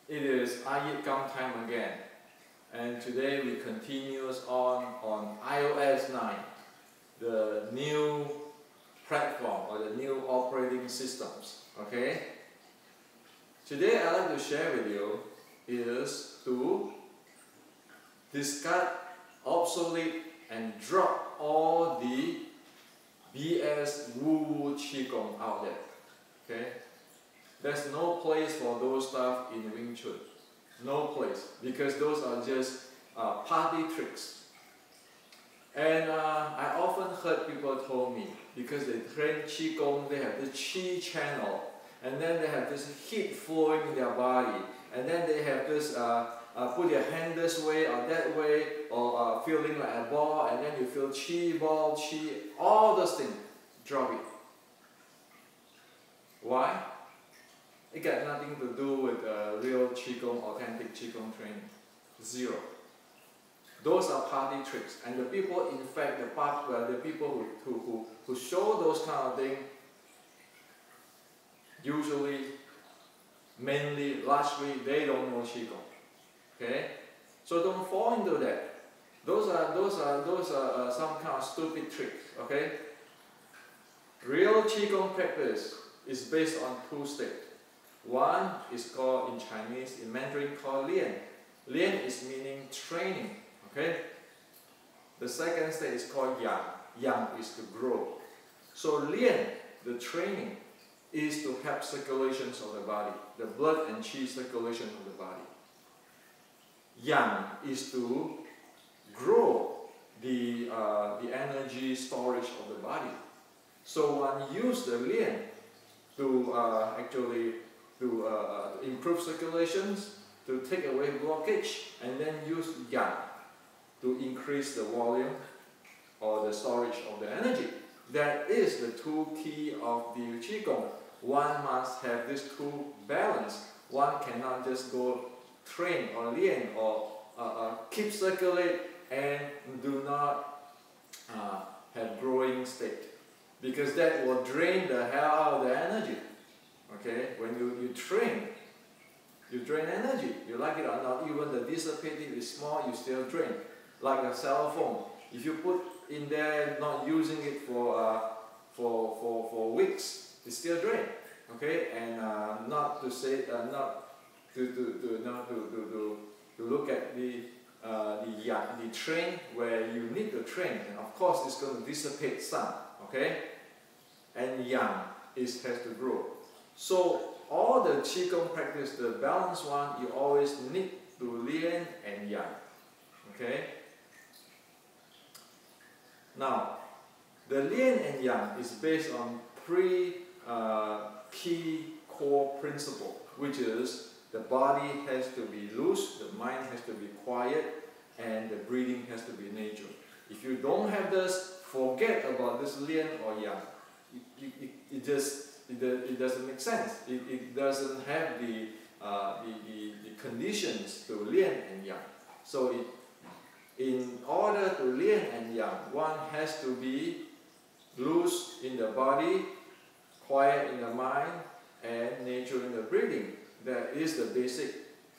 It is iYikKam time again, and today we continue on iOS 9, the new platform or the new operating systems. Okay. Today I'd like to share with you is to discard, obsolete, and drop all the BS woo-woo qigong out there. Okay. There's no place for those stuff in Wing Chun. No place, because those are just party tricks. And I often heard people told me, because they train qigong, they have the qi channel, and then they have this heat flowing in their body, and then they have this put your hand this way or that way, or feeling like a ball, and then you feel qi ball, qi, all those things. Drop it. Why? It got nothing to do with real qigong, authentic qigong training. Zero. Those are party tricks, and the people, in fact, the people who show those kind of things, usually, mainly, largely, they don't know qigong. Okay, so don't fall into that. Those are some kind of stupid tricks. Okay, real qigong practice is based on two states. One is called in Chinese, in Mandarin, called lian. Lian is meaning training. Okay. The second state is called yang. Yang is to grow. So lian, the training, is to help circulations of the body, the blood and qi circulation of the body. Yang is to grow the energy storage of the body. So one use the lian to actually to improve circulations, to take away blockage, and then use yang to increase the volume or the storage of the energy. That is the two key of the qigong. One must have these two balance. One cannot just go train or lian or keep circulate and do not have growing state, because that will drain the hell out of the energy. Okay, when you train energy. You like it or not, even the dissipative is small, you still drain. Like a cell phone, if you put in there not using it for weeks, it still drain. Okay, and not to say not to look at the train where you need to train, and of course it's going to dissipate some. Okay, and yang has to grow. So all the qigong practice, the balanced one, you always need to lian and yang. Okay. Now, the lian and yang is based on three key core principles, which is the body has to be loose, the mind has to be quiet, and the breathing has to be natural. If you don't have this, forget about this lian or yang. It doesn't make sense. It doesn't have the conditions to lian and yang. So in order to lian and yang, one has to be loose in the body, quiet in the mind, and natural in the breathing. That is the basic.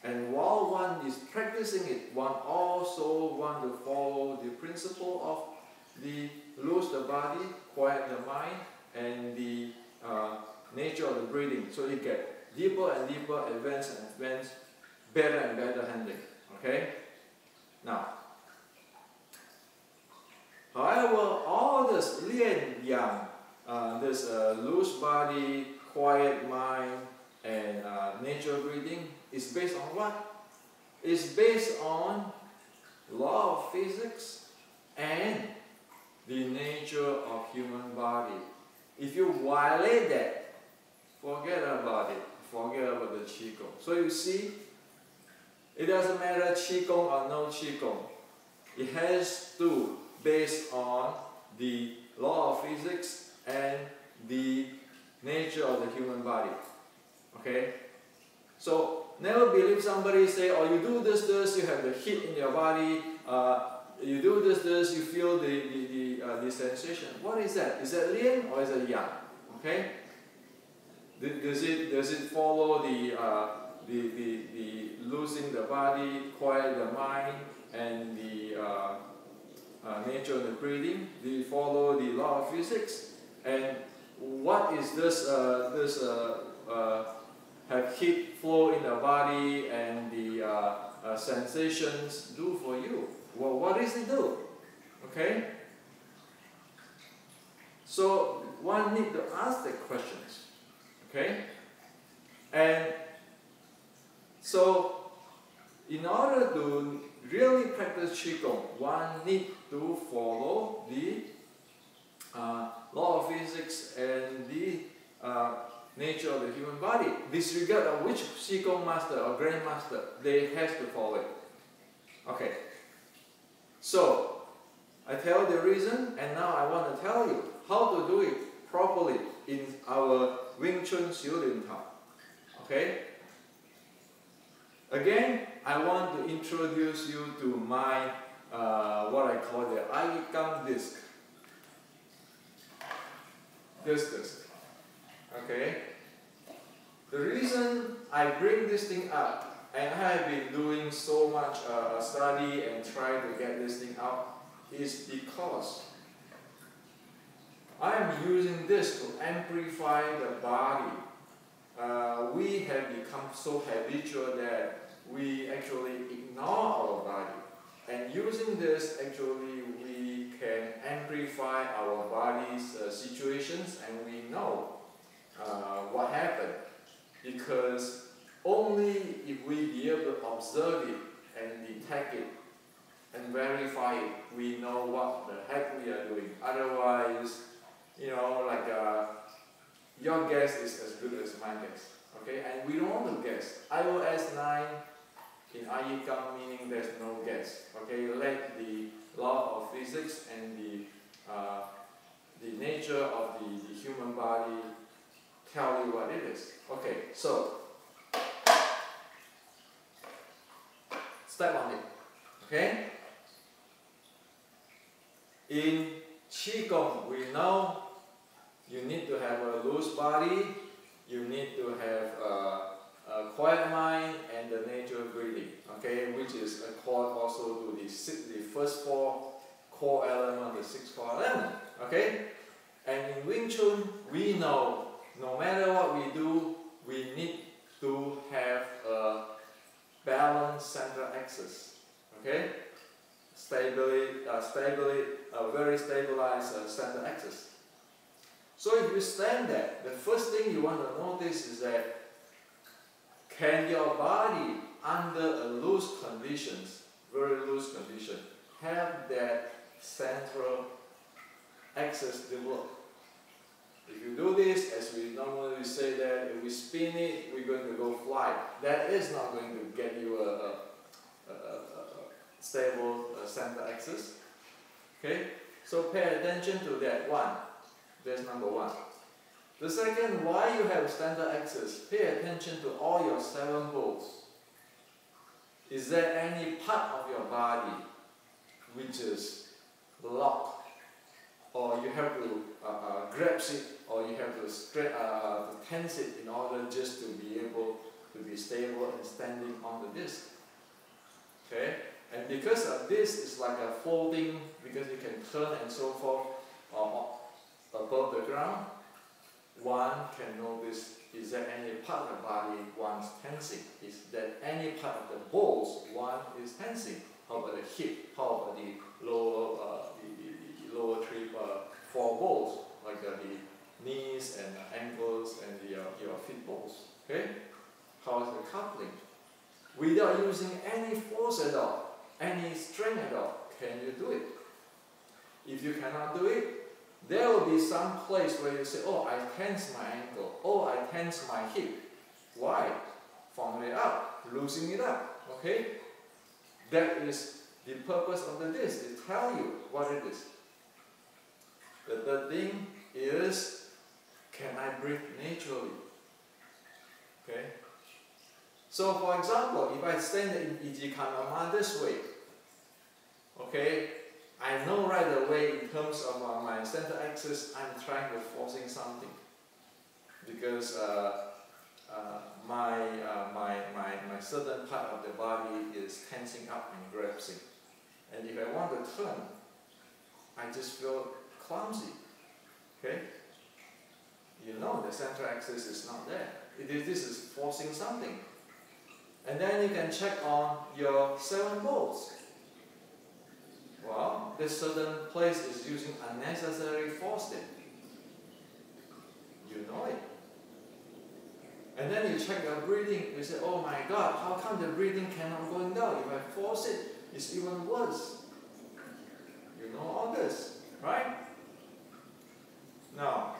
And while one is practicing it, one also want to follow the principle of the loose the body, quiet the mind, and the nature of the breathing. So you get deeper and deeper, advanced and advanced, better and better handling. Okay? Now, however, all this lian yang, this loose body, quiet mind, and natural breathing is based on what? It's based on law of physics and the nature of human body. If you violate that, forget about it. Forget about the qigong. So you see, it doesn't matter qigong or no qigong. It has to based on the law of physics and the nature of the human body. Okay? So never believe somebody say, oh, you do this, you have the heat in your body, you do this, you feel the sensation. What is that? Is that lian or is it yang? Okay? Does it follow the losing the body, quiet the mind, and the nature of the breathing. They follow the law of physics. And what is this have heat flow in the body and the sensations do for you? Well, what does it do? Okay? So one need to ask the questions. Okay? And so in order to really practice qigong, one need to follow the law of physics and the nature of the human body. Disregard of which qigong master or grandmaster, they have to follow it. Okay. So I tell the reason, and now I want to tell you how to do it properly in our Wing Chun Xiulin Tao. Okay? Again, I want to introduce you to my what I call the iYikKam disc. This disc. Okay? The reason I bring this thing up, and I have been doing so much study and try to get this thing out, is because I am using this to amplify the body. We have become so habitual that we actually ignore our body. And using this, actually, we can amplify our body's situations, and we know what happened. Because only if we be able to observe it and detect it and verify it, we know what the heck we are doing. Otherwise, you know, like your guess is as good as my guess. Okay, and we don't want to guess. Os9 in iYikKam meaning there's no guess. Okay, let the law of physics and the nature of the human body tell you what it is. Okay, so step on it. Okay? In qigong, we know you need to have a loose body, you need to have a quiet mind, and the natural breathing. Okay, which is accord also to the first four core elements, the 6 core elements. Okay, and in Wing Chun, we know no matter what we do, we need to have a balanced central axis. Okay, a very stabilized central axis. So if you stand there, the first thing you want to notice is that can your body under a loose conditions, very loose condition, have that central axis developed? If you do this, as we normally say that if we spin it, we're going to go fly. That is not going to get you a stable center axis. Okay? So pay attention to that one. That's number one. The second, why you have standard axis, pay attention to all your 7 bowls. Is there any part of your body which is locked, or you have to grab it, or you have to tense it in order just to be able to be stable and standing on the disc? Okay? And because of this, it's like a folding, because you can turn and so forth above the ground, one can notice, is there any part of the body one's tensing? Is there any part of the balls one is tensing? How about the hip? How about the lower 4 balls, like the knees and ankles and your feet balls? Okay? How is the coupling? Without using any force at all, any strength at all, can you do it? If you cannot do it, there will be some place where you say, oh, I tense my ankle, oh, I tense my hip. Why? Forming it up, loosening it up. Okay? That is the purpose of the disc, to tell you what it is. The third thing is, can I breathe naturally? Okay? So for example, if I stand in iYikKam this way, okay, I know right away in terms of my center axis, I'm trying to forcing something. Because my certain part of the body is tensing up and grasping. And if I want to turn, I just feel clumsy. Okay? You know the central axis is not there. This is forcing something. And then you can check on your 7 bolts. Well, this certain place is using unnecessary force there. You know it. And then you check your breathing, you say, oh my God, how come the breathing cannot go down? If I force it, it's even worse. You know all this, right? Now,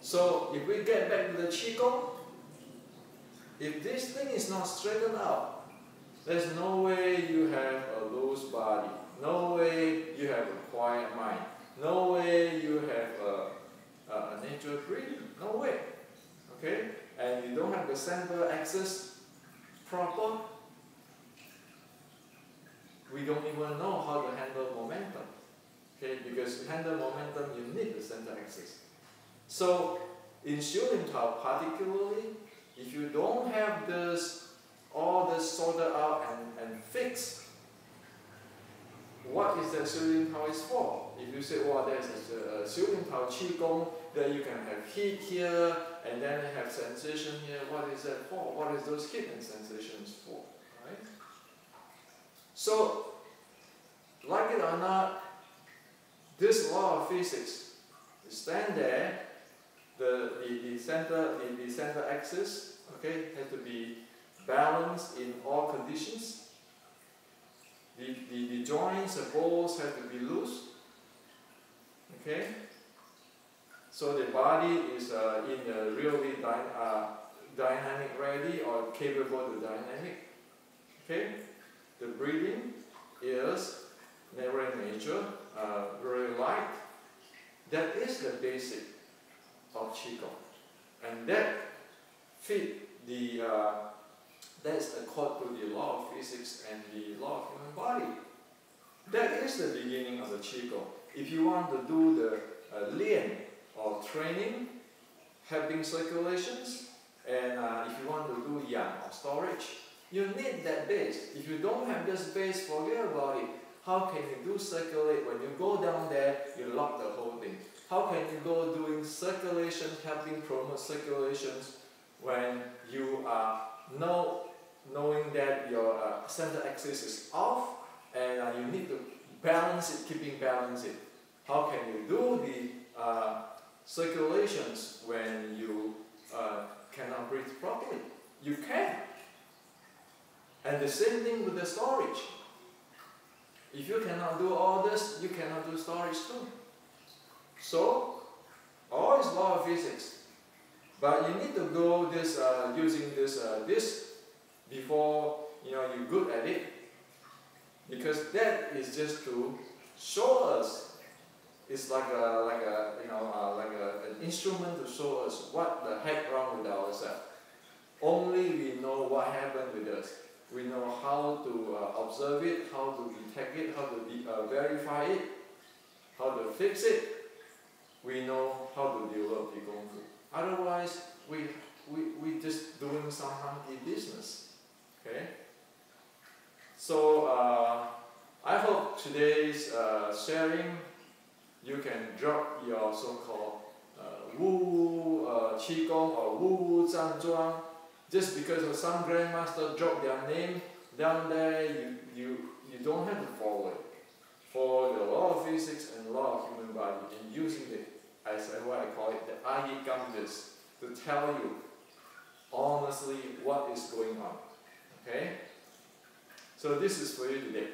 so if we get back to the qigong, if this thing is not straightened out, there's no way you have a loose body, no way you have a quiet mind, no way you have a natural breathing, no way. Okay? And you don't have the center axis proper, we don't even know how to handle momentum. Okay? Because to handle momentum, you need the center axis. So, in Xiulin Tao particularly, if you don't have all this sorted out and fixed, what is that Xiulin Tao is for? If you say, well, there's a Xiulin Tao qigong, then you can have heat here, and then have sensation here. What is that for? What is those heat and sensations for? Right? So, like it or not, this law of physics, you stand there, the center axis, okay, has to be balanced in all conditions. The joints, the balls have to be loose. Okay? So the body is in a really dynamic ready or capable to dynamic. Okay? The breathing is never in nature, very light. That is the basic of qigong. And that fit the that's according to the law of physics and the law of human body. That is the beginning of the qigong. If you want to do the lian or training, having circulations, and if you want to do yang or storage, you need that base. If you don't have this base, forget about it. How can you do circulate? When you go down there, you lock the whole thing. How can you go doing circulation, helping promote circulations when you are knowing that your center axis is off and you need to balance it, keeping balance it? How can you do the circulations when you cannot breathe properly? You can. And the same thing with the storage. If you cannot do all this, you cannot do storage too. So, all is law of physics. But you need to go this using this before you're good at it, because that is just to show us. It's like an instrument to show us what the heck wrong with ourselves. Only we know what happened with us. We know how to observe it, how to detect it, how to verify it, how to fix it. We know how to develop the Kung Fu. Otherwise, we just doing some monkey business. Okay? So I hope today's sharing, you can drop your so-called Wu Qigong or Wu Zhan Zhuang. Just because of some grandmaster drop their name down there, you don't have to follow it. For the law of physics and law of human body, and using it as what I call it, the iYikKam to tell you honestly what is going on. Okay? So this is for you today.